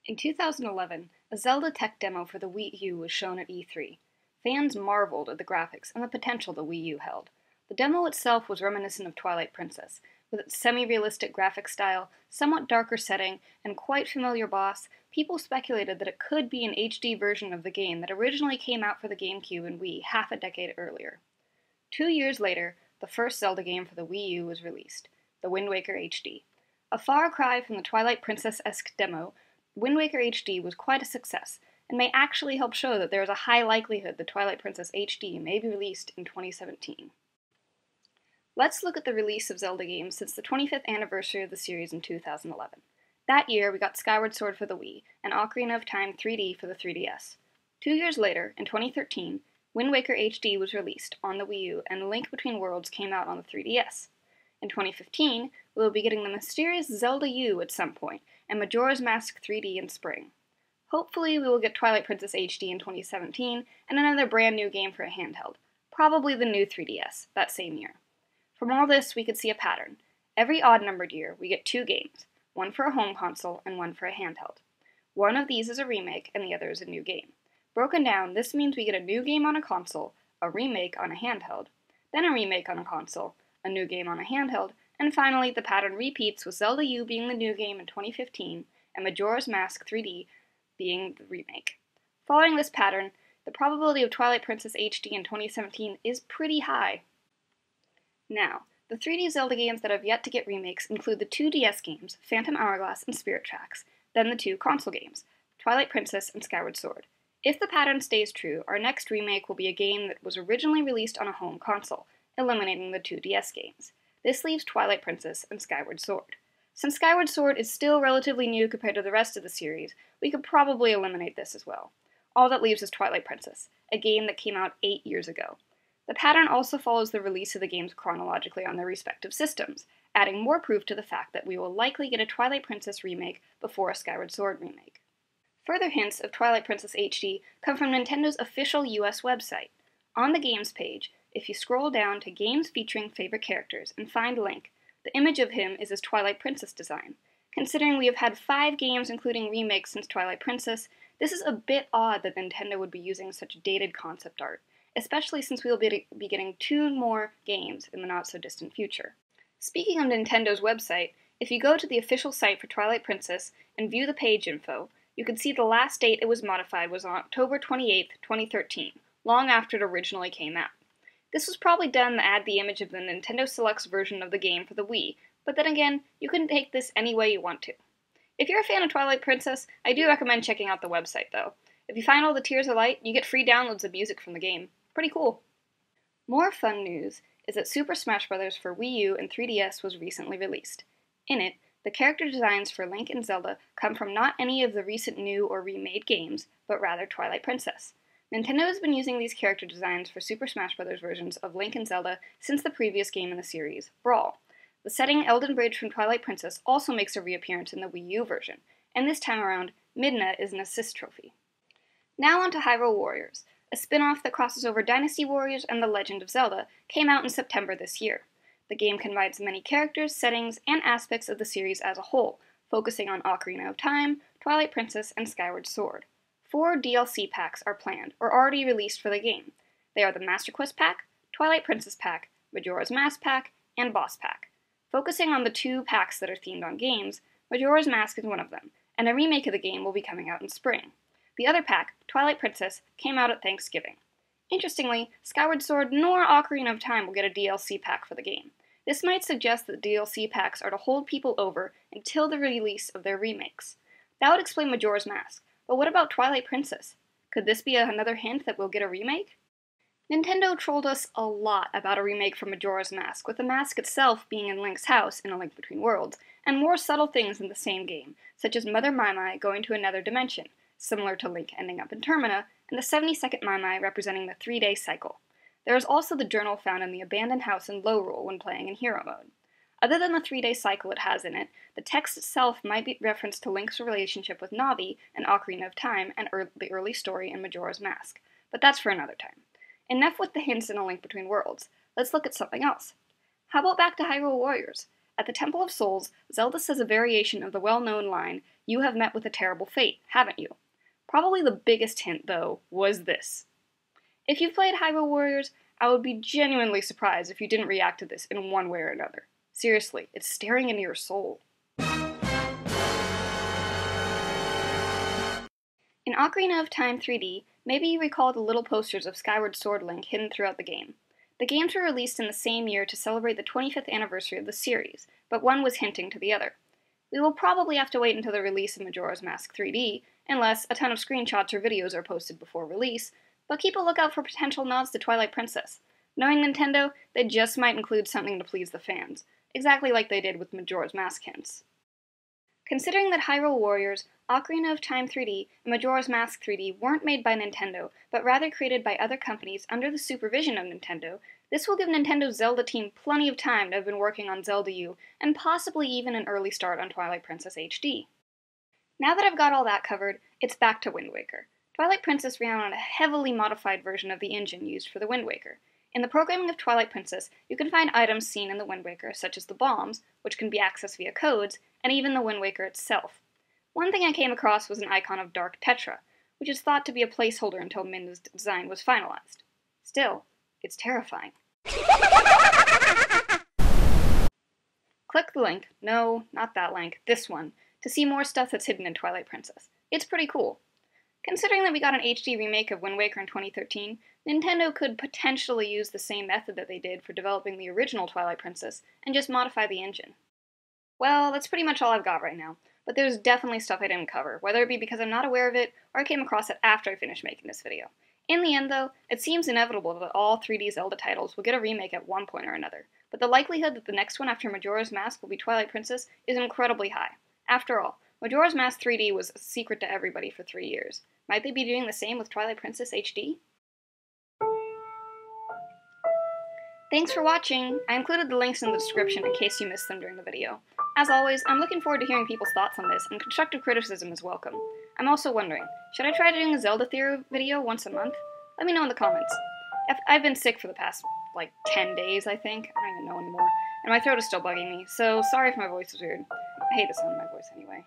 In 2011, a Zelda tech demo for the Wii U was shown at E3. Fans marveled at the graphics and the potential the Wii U held. The demo itself was reminiscent of Twilight Princess. With its semi-realistic graphic style, somewhat darker setting, and quite familiar boss, people speculated that it could be an HD version of the game that originally came out for the GameCube and Wii half a decade earlier. 2 years later, the first Zelda game for the Wii U was released, The Wind Waker HD. A far cry from the Twilight Princess-esque demo, Wind Waker HD was quite a success, and may actually help show that there is a high likelihood the Twilight Princess HD may be released in 2017. Let's look at the release of Zelda games since the 25th anniversary of the series in 2011. That year, we got Skyward Sword for the Wii, and Ocarina of Time 3D for the 3DS. 2 years later, in 2013, Wind Waker HD was released on the Wii U, and Link Between Worlds came out on the 3DS. In 2015, we will be getting the mysterious Zelda U at some point, and Majora's Mask 3D in spring. Hopefully we will get Twilight Princess HD in 2017, and another brand new game for a handheld, probably the new 3DS, that same year. From all this, we could see a pattern. Every odd-numbered year, we get 2 games, one for a home console and one for a handheld. One of these is a remake, and the other is a new game. Broken down, this means we get a new game on a console, a remake on a handheld, then a remake on a console, a new game on a handheld, and finally the pattern repeats with Zelda U being the new game in 2015 and Majora's Mask 3D being the remake. Following this pattern, the probability of Twilight Princess HD in 2017 is pretty high. Now, the 3D Zelda games that have yet to get remakes include the 2 DS games, Phantom Hourglass and Spirit Tracks, then the 2 console games, Twilight Princess and Skyward Sword. If the pattern stays true, our next remake will be a game that was originally released on a home console, eliminating the 2 DS games. This leaves Twilight Princess and Skyward Sword. Since Skyward Sword is still relatively new compared to the rest of the series, we could probably eliminate this as well. All that leaves is Twilight Princess, a game that came out 8 years ago. The pattern also follows the release of the games chronologically on their respective systems, adding more proof to the fact that we will likely get a Twilight Princess remake before a Skyward Sword remake. Further hints of Twilight Princess HD come from Nintendo's official US website. On the Games page, if you scroll down to Games Featuring Favorite Characters and find Link, the image of him is his Twilight Princess design. Considering we have had 5 games including remakes since Twilight Princess, this is a bit odd that Nintendo would be using such dated concept art, especially since we will be getting 2 more games in the not-so-distant future. Speaking of Nintendo's website, if you go to the official site for Twilight Princess and view the page info, you can see the last date it was modified was on October 28, 2013, long after it originally came out. This was probably done to add the image of the Nintendo Select's version of the game for the Wii, but then again, you can take this any way you want to. If you're a fan of Twilight Princess, I do recommend checking out the website, though. If you find all the Tears of Light, you get free downloads of music from the game. Pretty cool. More fun news is that Super Smash Bros. For Wii U and 3DS was recently released. In it, the character designs for Link and Zelda come from not any of the recent new or remade games, but rather Twilight Princess. Nintendo has been using these character designs for Super Smash Bros. Versions of Link and Zelda since the previous game in the series, Brawl. The setting Elden Bridge from Twilight Princess also makes a reappearance in the Wii U version, and this time around, Midna is an assist trophy. Now on to Hyrule Warriors. A spin-off that crosses over Dynasty Warriors and The Legend of Zelda came out in September this year. The game combines many characters, settings, and aspects of the series as a whole, focusing on Ocarina of Time, Twilight Princess, and Skyward Sword. 4 DLC packs are planned, or already released for the game. They are the Master Quest Pack, Twilight Princess Pack, Majora's Mask Pack, and Boss Pack. Focusing on the 2 packs that are themed on games, Majora's Mask is one of them, and a remake of the game will be coming out in spring. The other pack, Twilight Princess, came out at Thanksgiving. Interestingly, Skyward Sword nor Ocarina of Time will get a DLC pack for the game. This might suggest that DLC packs are to hold people over until the release of their remakes. That would explain Majora's Mask. But what about Twilight Princess? Could this be another hint that we'll get a remake? Nintendo trolled us a lot about a remake for Majora's Mask, with the mask itself being in Link's house in A Link Between Worlds, and more subtle things in the same game, such as Mother Mai going to another dimension, similar to Link ending up in Termina, and the 70-second Mai representing the 3-day cycle. There is also the journal found in the abandoned house in Lorule when playing in Hero Mode. Other than the 3-day cycle it has in it, the text itself might be reference to Link's relationship with Navi in Ocarina of Time and the early story in Majora's Mask, but that's for another time. Enough with the hints in A Link Between Worlds. Let's look at something else. How about back to Hyrule Warriors? At the Temple of Souls, Zelda says a variation of the well-known line, "You have met with a terrible fate, haven't you?" Probably the biggest hint, though, was this. If you've played Hyrule Warriors, I would be genuinely surprised if you didn't react to this in one way or another. Seriously, it's staring into your soul. In Ocarina of Time 3D, maybe you recall the little posters of Skyward Sword Link hidden throughout the game. The games were released in the same year to celebrate the 25th anniversary of the series, but one was hinting to the other. We will probably have to wait until the release of Majora's Mask 3D, unless a ton of screenshots or videos are posted before release, but keep a lookout for potential nods to Twilight Princess. Knowing Nintendo, they just might include something to please the fans, exactly like they did with Majora's Mask hints. Considering that Hyrule Warriors, Ocarina of Time 3D, and Majora's Mask 3D weren't made by Nintendo, but rather created by other companies under the supervision of Nintendo, this will give Nintendo's Zelda team plenty of time to have been working on Zelda U, and possibly even an early start on Twilight Princess HD. Now that I've got all that covered, it's back to Wind Waker. Twilight Princess ran on a heavily modified version of the engine used for the Wind Waker. In the programming of Twilight Princess, you can find items seen in the Wind Waker, such as the bombs, which can be accessed via codes, and even the Wind Waker itself. One thing I came across was an icon of Dark Tetra, which is thought to be a placeholder until Min's design was finalized. Still, it's terrifying. Click the link, no, not that link, this one, to see more stuff that's hidden in Twilight Princess. It's pretty cool. Considering that we got an HD remake of Wind Waker in 2013, Nintendo could potentially use the same method that they did for developing the original Twilight Princess and just modify the engine. Well, that's pretty much all I've got right now, but there's definitely stuff I didn't cover, whether it be because I'm not aware of it or I came across it after I finished making this video. In the end, though, it seems inevitable that all 3D Zelda titles will get a remake at one point or another, but the likelihood that the next one after Majora's Mask will be Twilight Princess is incredibly high. After all, Majora's Mask 3D was a secret to everybody for 3 years. Might they be doing the same with Twilight Princess HD? Thanks for watching! I included the links in the description in case you missed them during the video. As always, I'm looking forward to hearing people's thoughts on this, and constructive criticism is welcome. I'm also wondering, should I try doing a Zelda theory video once a month? Let me know in the comments. I've been sick for the past, 10 days, I think. I don't even know anymore. And my throat is still bugging me, so sorry if my voice is weird. I hate the sound of my voice anyway.